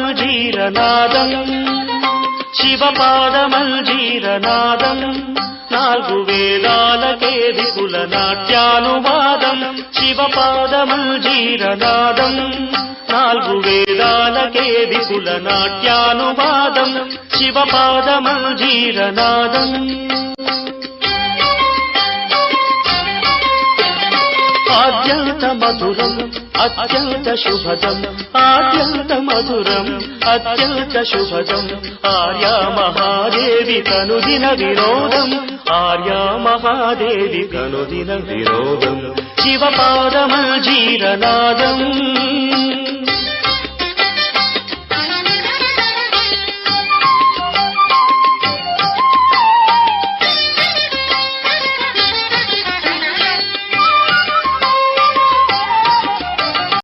శివపాదమంజీరనాదం శివపాదమంజీరనాదం నాలుగు వేదాలకే విపుల నాట్యానువాదం శివపాదమంజీరనాదం నాలుగు వేదాలకే విపుల నాట్యానువాదం శివపాదమంజీరనాదం ఆద్యంత మధురం అత్యంత శుభదం ఆద్యంత మధురం అత్యంత శుభదం ఆర్యా మహాదేవి కనుదిన వినోదం ఆర్యా మహాదేవి కనుదిన వినోదం శివపాదమంజీరనాదం